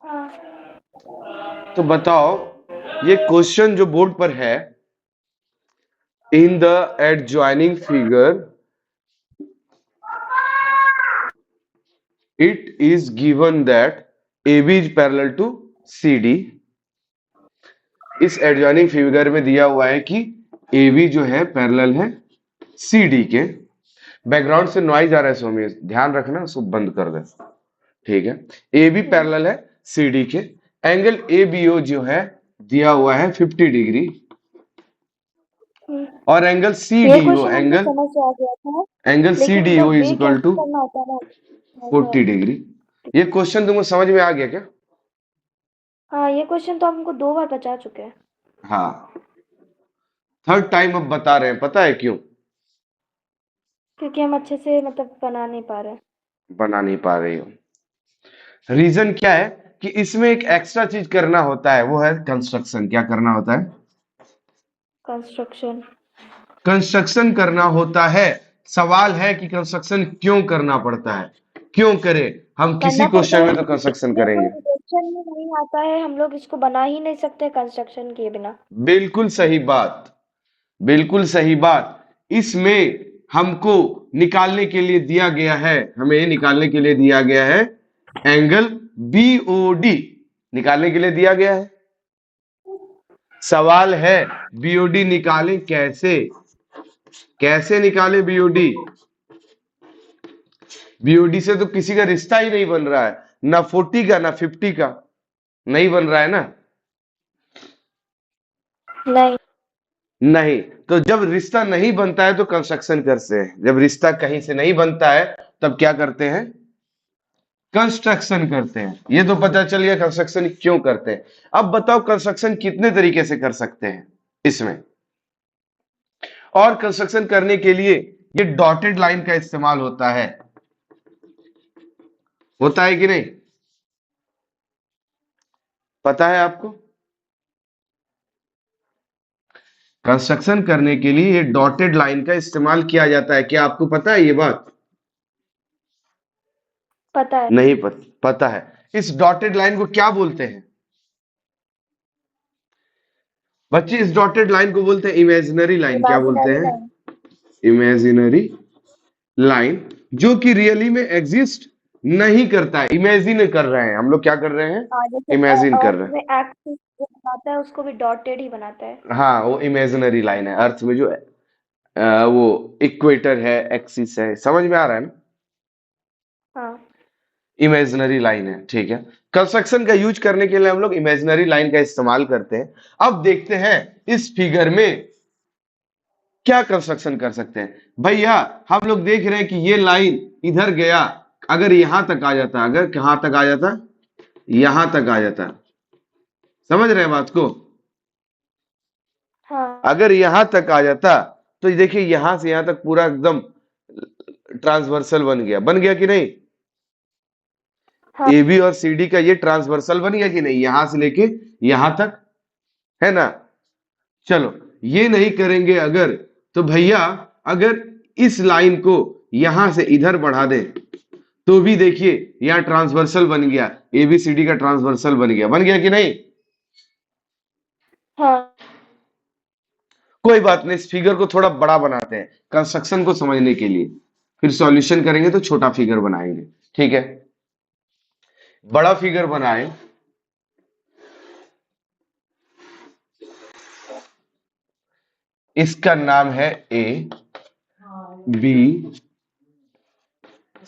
हाँ। तो बताओ, ये क्वेश्चन जो बोर्ड पर है, in the adjoining figure it is given that AB is parallel to CD। इस एडजॉइनिंग फिगर में दिया हुआ है कि AB जो है पैरेलल है CD के। बैकग्राउंड से नॉइज आ रहा है सोमी, ध्यान रखना, उसको बंद कर दे। ठीक है, AB पैरेलल है CD के। एंगल ABO जो है दिया हुआ है 50 डिग्री, हम्म। और एंगल ये CDO, क्वेश्चन हमको समझ से आ गया था, एंगल लेकिन CDO जब इज वे इक्वल कैसे टू करना होता है ना, ऐसा। 40 डिग्री। ये क्वेश्चन तुमको समझ में आ गया क्या? हाँ, ये क्वेश्चन तो हमको 2 बार बचा चुके हैं। हाँ, थर्ड टाइम अब बता रहे हैं, पता है क्यों? क्योंकि हम अच्छे से मतलब बना नहीं पा रहे। बना नहीं पा रही हो। रीजन क्या है कि इसमें एक एक्स्ट्रा चीज करना होता है, वो है कंस्ट्रक्शन। क्या करना होता है? कंस्ट्रक्शन। कंस्ट्रक्शन करना होता है। सवाल है कि कंस्ट्रक्शन क्यों करना पड़ता है, क्यों करें? हम किसी करना पड़ता क्वेश्चन है में तो क्योंकि कंस्ट्रक्शन ये कोई करेंगे। रिलेशन में नहीं आता है, हम लोग इसको बना ही नहीं सकते कंस्ट्रक्शन किए बिना। बिल्कुल सही बात, बिल्कुल सही बात। इसमें हमको निकालने के लिए दिया गया है, हमें निकालने के लिए दिया गया है एंगल बीओडी, निकालने के लिए दिया गया है। सवाल है बीओडी निकालें कैसे? कैसे निकालें बीओडी? बीओडी से तो किसी का रिश्ता ही नहीं बन रहा है, ना 40 का ना 50 का, नहीं बन रहा है ना। नहीं। नहीं, तो जब रिश्ता नहीं बनता है तो कंस्ट्रक्शन करते हैं, जब रिश्ता कहीं से नहीं बनता है तब क्या करते हैं? कंस्ट्रक्शन करते हैं। ये तो पता चल गया कंस्ट्रक्शन क्यों करते हैं। अब बताओ कंस्ट्रक्शन कितने तरीके से कर सकते हैं इसमें। और कंस्ट्रक्शन करने के लिए ये डॉटेड लाइन का इस्तेमाल होता है कि नहीं? पता है आपको? कंस्ट्रक्शन करने के लिए ये डॉटेड लाइन का इस्तेमाल किया जाता है। क्या आपको पता है ये बात? पता है। नहीं पता है। इस डॉटेड लाइन को क्या बोलते हैं बच्चे? इस डॉटेड लाइन को बोलते हैं इमेजिनरी लाइन। क्या बोलते इमेजिनरी हैं? लाइन। इमेजिनरी लाइन, जो कि रियली में एग्जिस्ट नहीं करता है। इमेजिन कर रहे हैं हम लोग, क्या कर रहे हैं? हाँ, जैसे इमेजिन कर अर्थ रहे में एक्सिस जो बनाता है उसको भी डॉटेड ही बनाता है। हैं। हाँ, वो इमेजिनरी लाइन है। अर्थ में जो वो इक्वेटर है, एक्सिस है, समझ में आ रहा है ना? हाँ। इमेजिनरी लाइन है, ठीक है। कंस्ट्रक्शन का यूज करने के लिए हम लोग इमेजिनरी लाइन का इस्तेमाल करते हैं। अब देखते हैं इस फिगर में क्या कंस्ट्रक्शन कर सकते हैं। भैया, हम लोग देख रहे हैं कि ये लाइन इधर गया, अगर यहां तक आ जाता, अगर कहां तक आ जाता, यहां तक आ जाता, समझ रहे हैं बात को? हाँ। अगर यहां तक आ जाता तो देखिए यहां से यहां तक पूरा एकदम ट्रांसवर्सल बन गया कि नहीं? हाँ। ए बी और सी डी का ये ट्रांसवर्सल बन गया कि नहीं, यहां से लेके यहां तक, है ना? चलो, ये नहीं करेंगे अगर, तो भैया अगर इस लाइन को यहां से इधर बढ़ा दे तो भी देखिए यहां ट्रांसवर्सल बन गया, एबीसीडी का ट्रांसवर्सल बन गया कि नहीं? हाँ। कोई बात नहीं, इस फिगर को थोड़ा बड़ा बनाते हैं कंस्ट्रक्शन को समझने के लिए, फिर सॉल्यूशन करेंगे तो छोटा फिगर बनाएंगे। ठीक है, बड़ा फिगर बनाए। इसका नाम है ए बी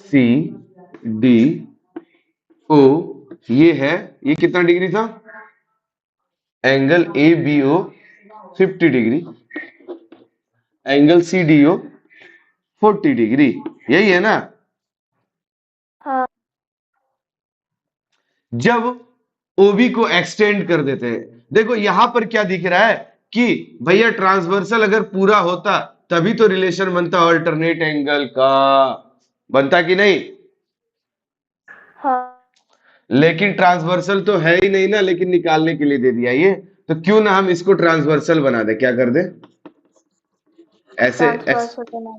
सी डी ओ। ये है, ये कितना डिग्री था? Angle A B O 50 degree, angle C D O 40 degree, यही है ना? हाँ। जब ओबी को एक्सटेंड कर देते हैं, देखो यहां पर क्या दिख रहा है कि भैया ट्रांसवर्सल अगर पूरा होता तभी तो रिलेशन बनता अल्टरनेट एंगल का, बनता कि नहीं? हाँ। लेकिन ट्रांसवर्सल तो है ही नहीं ना, लेकिन निकालने के लिए दे दिया ये, तो क्यों ना हम इसको ट्रांसवर्सल बना दे, क्या कर दे ऐसे ट्रांसफर हो जाना।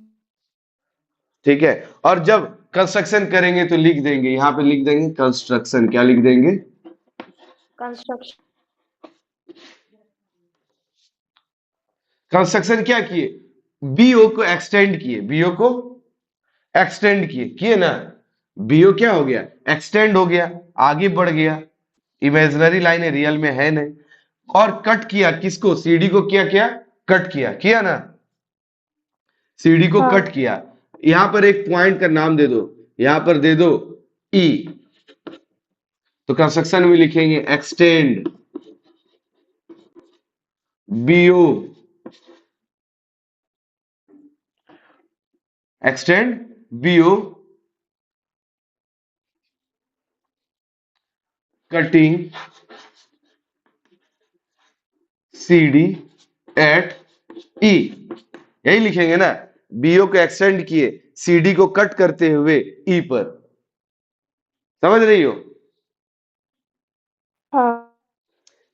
ठीक है। और जब कंस्ट्रक्शन करेंगे तो लिख देंगे, यहां पे लिख देंगे कंस्ट्रक्शन, क्या लिख देंगे? कंस्ट्रक्शन। कंस्ट्रक्शन क्या किए, बीओ को एक्सटेंड किए, बीओ को एक्सटेंड किए, किए ना, बीओ क्या हो गया, एक्सटेंड हो गया, आगे बढ़ गया, इमेजिनरी लाइन है, रियल में है नहीं, और कट किया किसको, सीडी को, क्या किया, कट किया, किया ना, सीडी को हाँ। कट किया। यहां पर एक पॉइंट का नाम दे दो, यहां पर दे दो ई, तो कंस्ट्रक्शन में लिखेंगे extend BO, extend BO cutting CD at E, यही लिखेंगे ना, बीओ को एक्सटेंड किए, सीडी को कट करते हुए ई पर, समझ रही हो, हाँ।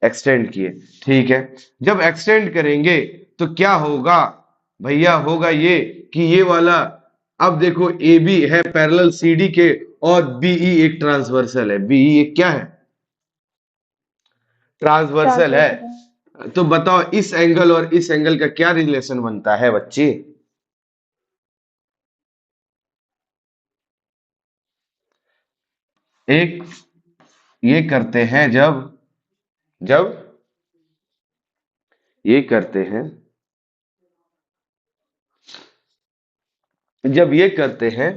एक्सटेंड किए, ठीक है। जब एक्सटेंड करेंगे तो क्या होगा भैया, होगा ये कि ये वाला, अब देखो ए बी है पैरेलल सीडी के, और बीई एक ट्रांसवर्सल है, बीई एक क्या है, ट्रांसवर्सल है। ट्रांसवर्सल है। तो बताओ इस एंगल और इस एंगल का क्या रिलेशन बनता है बच्चे, एक ये करते हैं जब, जब ये करते हैं, जब ये करते हैं,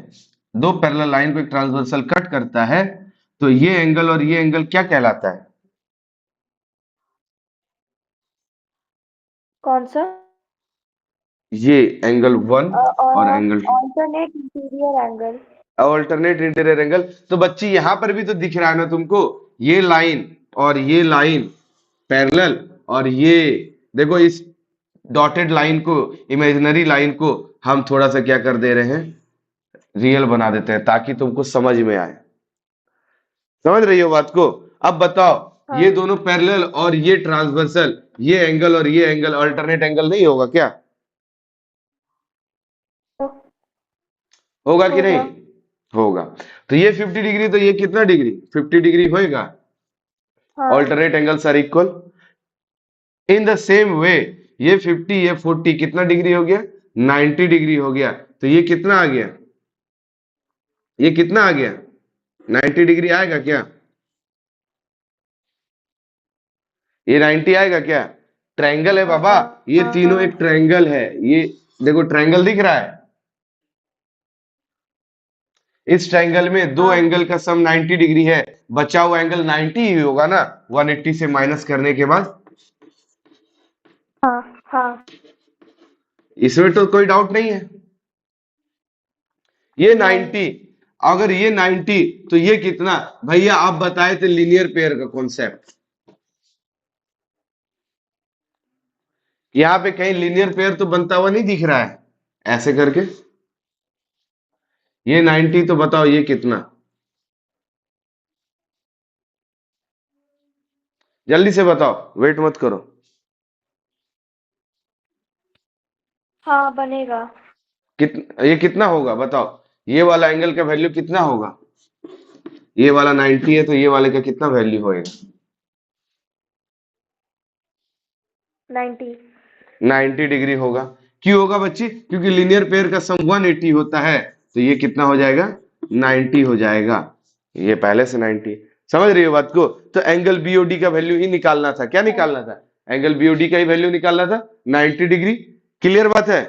दो पैरेलल लाइन को एक ट्रांसवर्सल कट करता है, तो ये एंगल और ये एंगल क्या कहलाता है, कौन सा? ये एंगल 1 और angle 2, alternate interior angle. Alternate interior angle. तो बच्ची यहां पर भी तो दिख रहा है ना तुमको, ये लाइन और ये लाइन पैरेलल, और ये देखो इस डॉटेड लाइन को, इमेजिनरी लाइन को हम थोड़ा सा क्या कर दे रहे हैं, रियल बना देते हैं, ताकि तुमको समझ में आए, समझ रही हो बात को। अब बताओ, ये हाँ। दोनों पैरेलल और ये ट्रांसवर्सल, ये एंगल और ये एंगल अल्टरनेट एंगल नहीं होगा क्या, तो होगा कि नहीं, होगा। होगा। तो ये 50 डिग्री, तो ये कितना डिग्री, 50 डिग्री होएगा, हाँ। Alternate angles are equal. In the same way ये 50 ये 40 कितना डिग्री हो गया, 90 डिग्री हो गया, तो ये कितना आ गया, ये कितना आ गया, 90 डिग्री आएगा क्या, ये 90 आएगा क्या, ट्रायंगल है बाबा, ये तीनों एक हाँ। ट्रायंगल है, ये देखो ट्रायंगल दिख रहा है, इस ट्रायंगल में दो हाँ। एंगल का सम 90 डिग्री है, बचा हुआ एंगल 90 ही होगा ना, 180 से माइनस करने के बाद, हाँ। हाँ। इसमें तो कोई डाउट नहीं है। ये नहीं। 90, अगर ये 90 तो ये कितना, भैया आप बताए थे लीनियर पेयर का कॉन्सेप्ट, यहां पे कहीं लीनियर पेयर तो बनता हुआ नहीं दिख रहा है, ऐसे करके, ये 90 तो बताओ ये कितना, जल्दी से बताओ, वेट मत करो, हाँ बनेगा। ये कितना होगा बताओ, ये वाला एंगल का वैल्यू कितना होगा, ये वाला 90 है तो ये वाले का कितना वैल्यू होएगा, 90। 90 डिग्री होगा। क्यों होगा बच्ची, क्योंकि लीनियर पेयर का सम 180 होता है, तो ये कितना हो जाएगा, 90 हो जाएगा, ये पहले से 90, समझ रही हो बात को। तो एंगल बीओडी का वैल्यू ही निकालना था, क्या निकालना था, एंगल बीओडी का ही वैल्यू निकालना था, 90 डिग्री, क्लियर बात है।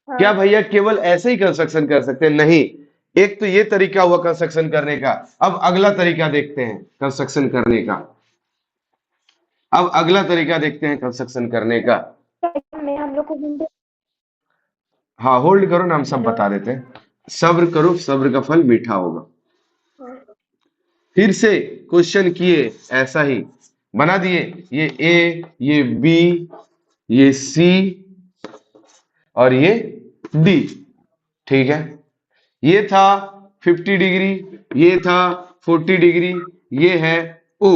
क्या हाँ। भैया केवल ऐसे ही कंस्ट्रक्शन कर सकते हैं, नहीं, एक तो ये तरीका हुआ कंस्ट्रक्शन करने का, अब अगला तरीका देखते हैं कंस्ट्रक्शन करने का, अब अगला तरीका देखते हैं कंस्ट्रक्शन करने का। में हम लोग को हाँ होल्ड करो ना, हम सब हेलो। बता देते हैं, सब्र करो, सब्र का फल मीठा होगा। फिर से क्वेश्चन किए ऐसा ही, बना दिए, ये ए, ये बी, ये सी और ये डी, ठीक है, ये था 50 डिग्री, ये था 40 डिग्री, ये है ओ,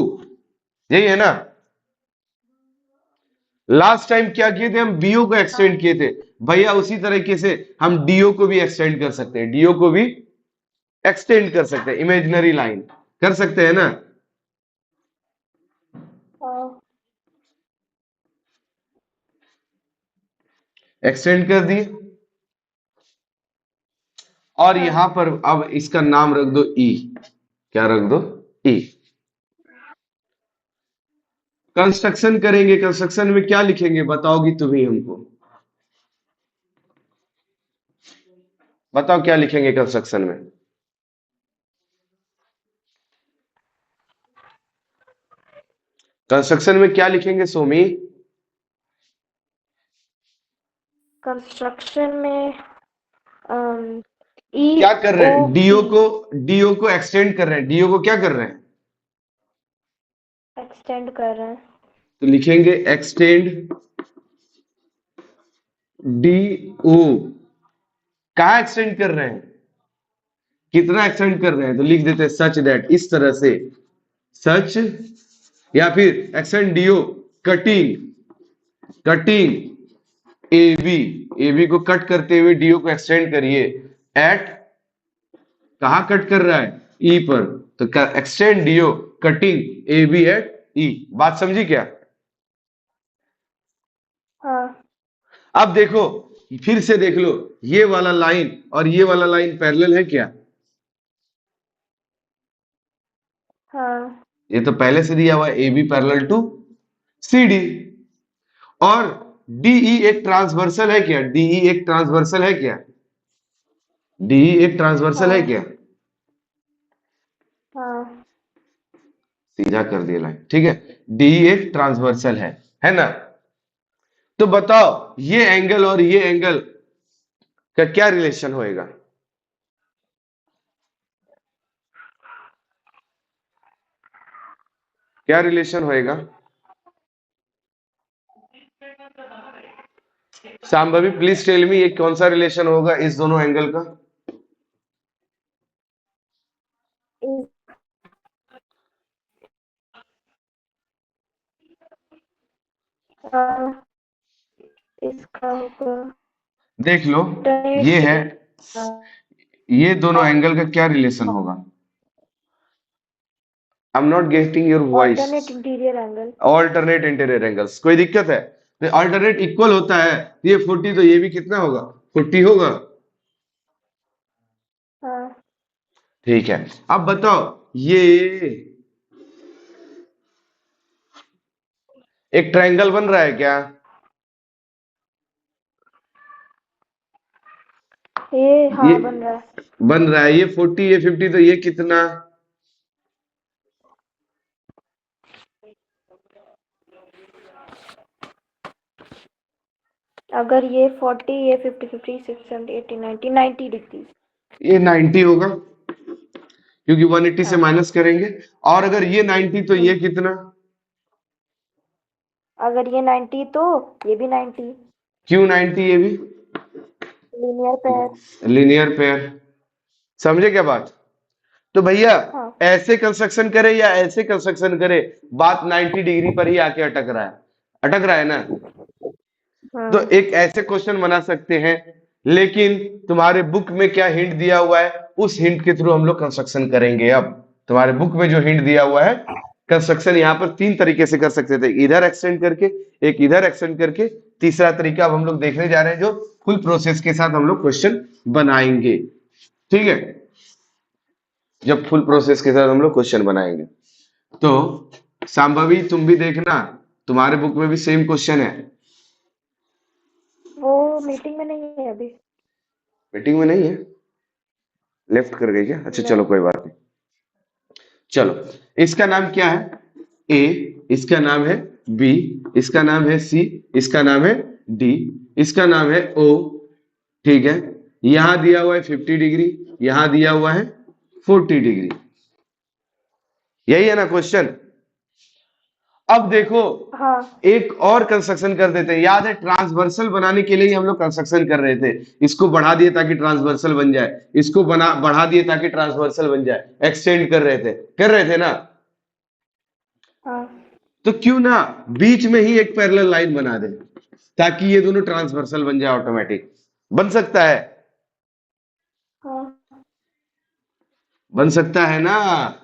यही है ना। लास्ट टाइम क्या किए थे हम, बीओ को एक्सटेंड किए थे, भैया उसी तरीके से हम डीओ को भी एक्सटेंड कर सकते हैं, डीओ को भी एक्सटेंड कर सकते हैं, इमेजिनरी लाइन कर सकते हैं ना, एक्सटेंड कर दिए, और हाँ यहां पर अब इसका नाम रख दो ई। क्या रख दो? ई। कंस्ट्रक्शन करेंगे, कंस्ट्रक्शन में क्या लिखेंगे बताओगी तुम्ही हमको? बताओ क्या लिखेंगे कंस्ट्रक्शन में? कंस्ट्रक्शन में क्या लिखेंगे सोमी? कंस्ट्रक्शन में ई क्या कर रहे ओ हैं? बी डीओ को एक्सटेंड कर रहे हैं। डीओ को क्या कर रहे हैं? एक्सटेंड कर रहे हैं। तो लिखेंगे एक्सटेंड डीओ। कहाँ एक्सटेंड कर रहे हैं? कितना एक्सटेंड कर रहे हैं? तो लिख देते हैं सच दैट, इस तरह से, सच, या फिर extend DO cutting, cutting AB, AB को कट करते हुए डीओ को एक्सटेंड करिए एट, कहां कट कर रहा है? ई पर। तो extend DO cutting A B at E. बात समझी क्या? हाँ अब देखो, फिर से देख लो, ये वाला लाइन और ये वाला लाइन पैरेलल है क्या? हाँ ये तो पहले से दिया हुआ है, A B parallel to C D. और डीई एक ट्रांसवर्सल है क्या? डीई एक ट्रांसवर्सल है क्या? डीई एक ट्रांसवर्सल है हाँ क्या? हाँ सीधा कर दिया लाइन, ठीक है। डीई एक ट्रांसवर्सल है ना? तो बताओ ये एंगल और ये एंगल का क्या रिलेशन होएगा? क्या रिलेशन होएगा? सांभवी प्लीज टेल मी, ये कौन सा रिलेशन होगा इस दोनों एंगल का? इस, हाँ, इसका होगा देख लो, ये अल्टरनेट। है, ये दोनों एंगल का क्या रिलेशन होगा? I am not getting your voice. Alternate interior angle. Alternate interior angles, कोई दिक्कत है? तो अल्टरनेट इक्वल होता है, ये 40 तो ये भी कितना होगा? 40 होगा। हाँ ठीक है, अब बताओ ये एक ट्रायंगल बन रहा है क्या? ये ये हाँ बन रहा है। बन रहा है, ये 40 ये 50, तो ये कितना? अगर ये 40 ये 50 50 60 70 80 90 90 डिग्री। ये 90 होगा, क्योंकि 180 से हाँ माइनस करेंगे। और अगर ये 90 तो ये कितना? अगर ये 90 तो ये भी 90। क्यों 90? ये भी लीनियर पेयर। Linear pair. समझे क्या बात? तो भैया हाँ ऐसे कंस्ट्रक्शन करे या ऐसे कंस्ट्रक्शन करे, बात 90 डिग्री पर ही आके अटक रहा है, अटक रहा है ना? तो हाँ एक ऐसे क्वेश्चन बना सकते हैं, लेकिन तुम्हारे बुक में क्या हिंट दिया हुआ है, उस हिंट के थ्रू हम लोग कंस्ट्रक्शन करेंगे। अब तुम्हारे बुक में जो हिंट दिया हुआ है, कंस्ट्रक्शन यहाँ पर तीन तरीके से कर सकते थे, इधर एक्सटेंड करके, एक इधर एक्सटेंड करके, तीसरा तरीका अब हम लोग देखने जा रहे हैं जो फुल प्रोसेस के साथ हम लोग क्वेश्चन बनाएंगे। ठीक है, जब फुल प्रोसेस के साथ हम लोग क्वेश्चन बनाएंगे। तो सांभवी तुम भी देखना, तुम्हारे बुक में भी सेम क्वेश्चन है। वो मीटिंग में नहीं है अभी। मीटिंग में नहीं है? लेफ्ट कर गई क्या? अच्छा चलो नहीं। कोई बात नहीं। चलो, इसका नाम क्या है? ए, इसका नाम है बी, इसका नाम है सी, इसका नाम है डी, इसका नाम है ओ। ठीक है, यहां दिया हुआ है 50 डिग्री, यहां दिया हुआ है 40 डिग्री। यही है ना क्वेश्चन? अब देखो, हाँ एक और कंस्ट्रक्शन कर देते हैं। याद है ट्रांसवर्सल बनाने के लिए ही हम लोग कंस्ट्रक्शन कर रहे थे, इसको बढ़ा दिए ताकि ट्रांसवर्सल बन जाए, इसको बना बढ़ा दिए ताकि ट्रांसवर्सल बन जाए, एक्सटेंड कर रहे थे ना? हाँ तो क्यों ना बीच में ही एक पैरेलल लाइन बना दे, ताकि ये दोनों ट्रांसवर्सल बन जाए, ऑटोमेटिक बन सकता है, हाँ बन सकता है ना?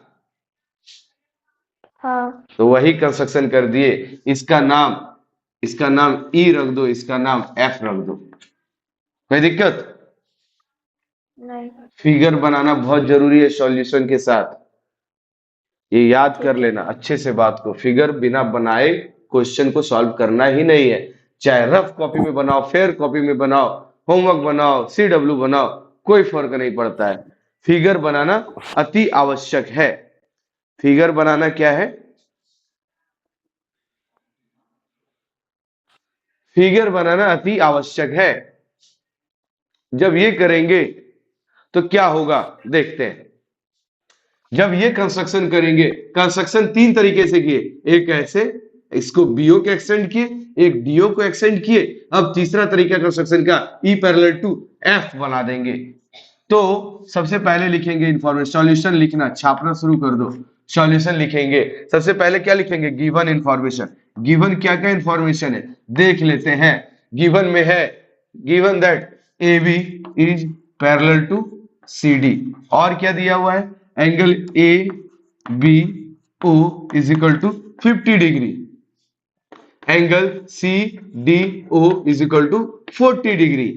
हाँ तो वही कंस्ट्रक्शन कर दिए। इसका नाम, इसका नाम ई रख दो, इसका नाम एफ रख दो। कोई दिक्कत? नहीं। फिगर बनाना बहुत जरूरी है सॉल्यूशन के साथ, ये याद कर ठीक है। लेना अच्छे से बात को। फिगर बिना बनाए क्वेश्चन को सॉल्व करना ही नहीं है। चाहे रफ कॉपी में बनाओ, फेयर कॉपी में बनाओ, होमवर्क बनाओ, सीडब्ल्यू बनाओ, कोई फर्क नहीं पड़ता है। फिगर बनाना अति आवश्यक है। फिगर बनाना क्या है? फिगर बनाना अति आवश्यक है। जब ये करेंगे तो क्या होगा, देखते हैं। जब ये कंस्ट्रक्शन करेंगे, कंस्ट्रक्शन तीन तरीके से किए, एक ऐसे, इसको बीओ को एक्सटेंड किए, एक डीओ को एक्सटेंड किए, अब तीसरा तरीका कंस्ट्रक्शन का ई पैरेलल टू एफ बना देंगे। तो सबसे पहले लिखेंगे इंफॉर्मेशन, सॉल्यूशन लिखना, छापना शुरू कर दो। सॉल्यूशन लिखेंगे, सबसे पहले क्या लिखेंगे? Given information. गिवन क्या क्या इंफॉर्मेशन है देख लेते हैं। गिवन में है, given that A B is parallel to C D, और क्या दिया हुआ है? Angle A B O is equal to 50 degree, angle C D O is equal to 40 degree.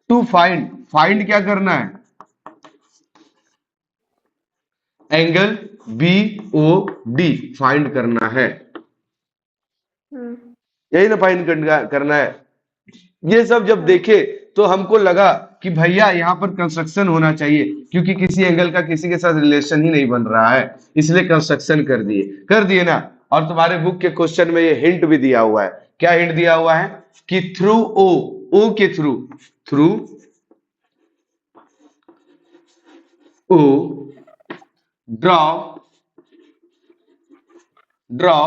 To find, find क्या करना है? Angle B O D find करना है, हम्म। यही ना फाइंड करना है। ये सब जब हाँ। देखे तो हमको लगा कि भैया यहाँ पर कंस्ट्रक्शन होना चाहिए, क्योंकि किसी एंगल का किसी के साथ रिलेशन ही नहीं बन रहा है, इसलिए कंस्ट्रक्शन कर दिए ना। और तुम्हारे बुक के क्वेश्चन में ये हिंट भी दिया हुआ है। क्या हिंट दिया हुआ है? कि थ्रू ओ, ओ के through, through O draw, draw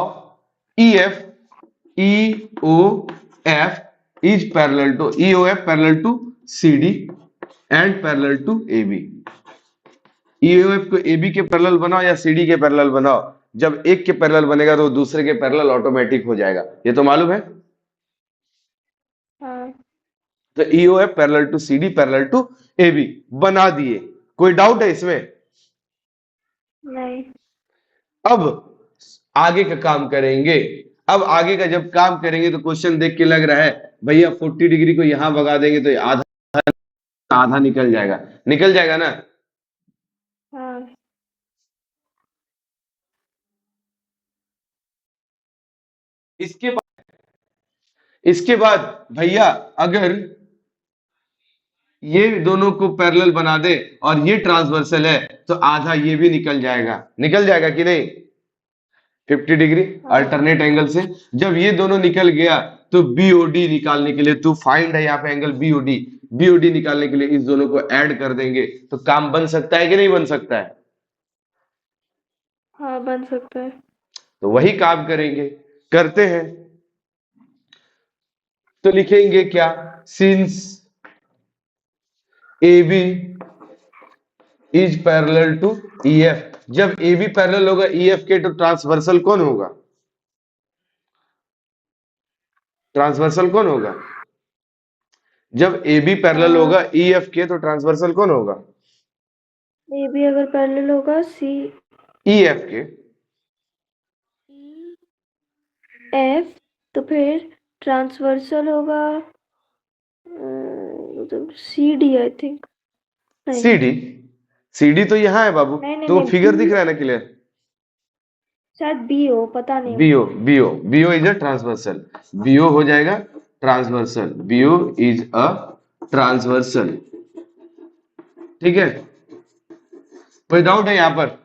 E F, E O F is parallel to, E O F parallel to C D and parallel to A B. EOF को एबी के parallel बनाओ या CD के parallel बनाओ, जब एक के पैरेलल बनेगा तो दूसरे के पैरेलल ऑटोमेटिक हो जाएगा, ये तो मालूम है। हाँ। तो EOF parallel to CD parallel to AB बना दिए। कोई डाउट है इसमें? नहीं। अब आगे का काम करेंगे। अब आगे का जब काम करेंगे तो क्वेश्चन देख के लग रहा है भैया 40 डिग्री को यहां भगा देंगे तो आधा आधा निकल जाएगा ना। हाँ। इसके बाद, इसके बाद भैया अगर ये दोनों को पैरेलल बना दे और ये ट्रांसवर्सल है तो आधा ये भी निकल जाएगा कि नहीं? 50 डिग्री हाँ। अल्टरनेट एंगल से। जब ये दोनों निकल गया तो बीओडी निकालने के लिए, तू फाइंड है यहाँ पे एंगल बीओडी, बीओडी निकालने के लिए इस दोनों को ऐड कर देंगे तो काम बन सकता है कि नहीं बन सकता है? हाँ, बन सकता है। तो वही काम करेंगे, करते हैं। तो लिखेंगे क्या? Since A B is parallel to E F, जब ए बी पैरेलल होगा ई एफ के तो ट्रांसवर्सल कौन होगा? ट्रांसवर्सल कौन होगा? जब ए बी पैरेलल होगा ई एफ के तो ट्रांसवर्सल कौन होगा? ए बी अगर पैरेलल होगा सी ई एफ के। एफ, तो फिर ट्रांसवर्सल होगा मतलब सी डी आई थिंक। नहीं। सी डी, सी डी तो यहाँ है बाबू, नहीं नहीं तो वो नहीं, फिगर दिख बी, रहा है ना क्लियर। शायद बी हो, पता नहीं। BO, BO is a transversal, BO हो जाएगा ट्रांसवर्सल, बीओ इज अ ट्रांसवर्सल। ठीक है, कोई डाउट है यहाँ पर?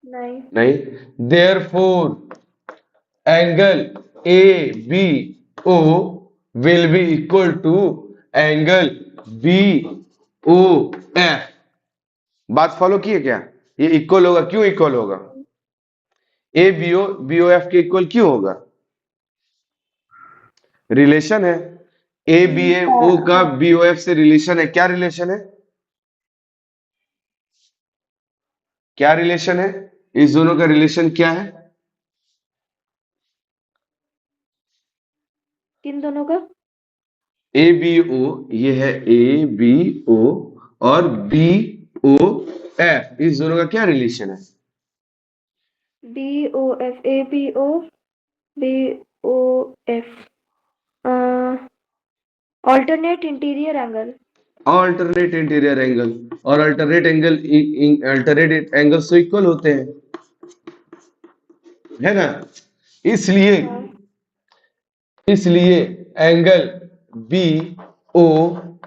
नहीं। नहीं। Therefore angle A B O will be equal to angle B O F. बात फॉलो किए क्या? ये इक्वल होगा, क्यों इक्वल होगा? ए बी ओ एफ के इक्वल क्यों होगा? रिलेशन है, ए बी ए ओ का हाँ। बी ओ एफ से रिलेशन है। क्या रिलेशन है? क्या रिलेशन है? इस दोनों का रिलेशन क्या है? किन दोनों का? ए बी ओ, ये है ए बी ओ, और बी ओ एफ, इस दोनों का क्या रिलेशन है? B O F, A B O, B O F. Alternate interior angle. Alternate interior angle. और अल्टरनेट एंगल्स तो इक्वल होते हैं, है ना। इसलिए हाँ इसलिए एंगल बी ओ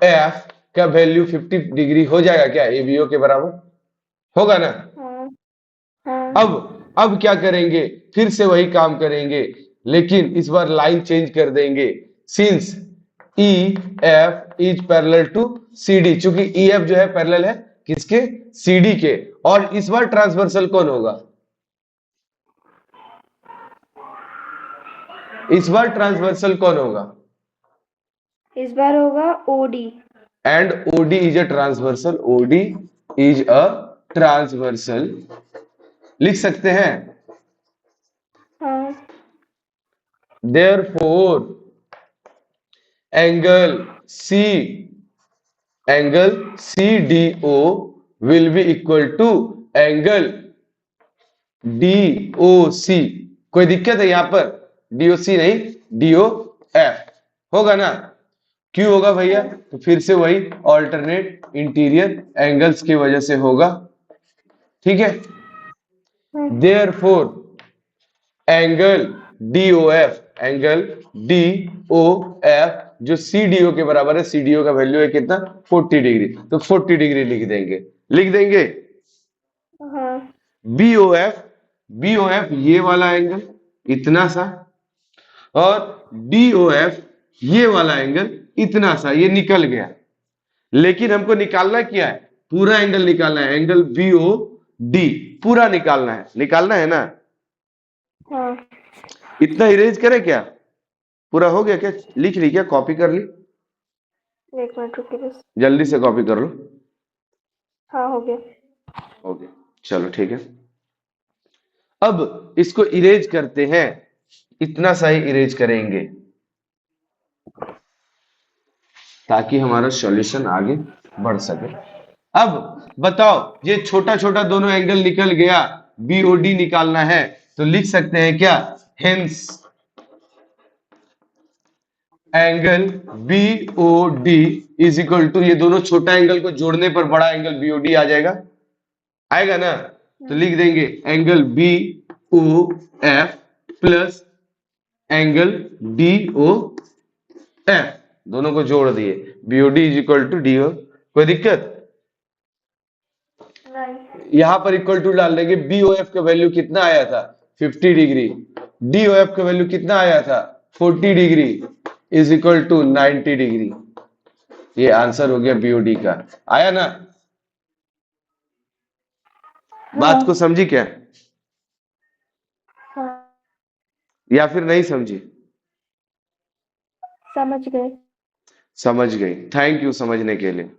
एफ का वैल्यू 50 डिग्री हो जाएगा क्या, एबीओ के बराबर होगा ना। हाँ हाँ। अब क्या करेंगे, फिर से वही काम करेंगे, लेकिन इस बार लाइन चेंज कर देंगे। Since E F is parallel to C D, चूंकि ई एफ जो है पैरेलल है किसके, सी डी के। और इस बार ट्रांसवर्सल कौन होगा, इस बार ट्रांसवर्सल कौन होगा, इस बार होगा OD. And OD is a transversal, OD is a transversal, लिख सकते हैं। हाँ therefore angle C angle C D O will be equal to angle D O C. कोई दिक्कत है यहां पर, डीओ सी नहीं, डीओ एफ होगा ना। क्यों होगा भैया, हाँ तो फिर से वही ऑल्टरनेट इंटीरियर एंगल्स की वजह से होगा, ठीक है। हाँ। Therefore angle angle D O F जो सीडीओ के बराबर है, सीडीओ का वैल्यू है कितना, 40 डिग्री, तो 40 डिग्री लिख देंगे। हाँ बी ओ एफ ये वाला एंगल इतना सा, और डी ओ एफ ये वाला एंगल इतना सा, ये निकल गया। लेकिन हमको निकालना क्या है, पूरा एंगल निकालना है, एंगल बी ओ डी पूरा निकालना है ना। हाँ। इतना इरेज करें क्या, पूरा हो गया क्या, लिख ली क्या, कॉपी कर ली, एक मिनट रुकिए बस। जल्दी से कॉपी कर लो। हाँ हो गया। हो गया, चलो ठीक है। अब इसको इरेज करते हैं, इतना सा ही इरेज करेंगे ताकि हमारा सॉल्यूशन आगे बढ़ सके। अब बताओ, ये छोटा छोटा दोनों एंगल निकल गया, बीओडी निकालना है, तो लिख सकते हैं क्या, hence angle BOD is equal to, ये दोनों छोटा एंगल को जोड़ने पर बड़ा एंगल बीओडी आ जाएगा, आएगा ना। तो लिख देंगे angle B O F plus angle D O F, दोनों को जोड़ दिए, BOD is equal to D O. कोई दिक्कत, नहीं। यहां पर इक्वल टू डाल देंगे, बीओएफ का वैल्यू कितना आया था, 50 डिग्री, डीओएफ का वैल्यू कितना आया था, 40 degree, is equal to 90 degree. ये आंसर हो गया बीओडी का, आया ना। बात को हाँ समझी क्या, हाँ या फिर नहीं समझी, समझ गए। समझ गई, थैंक यू समझने के लिए।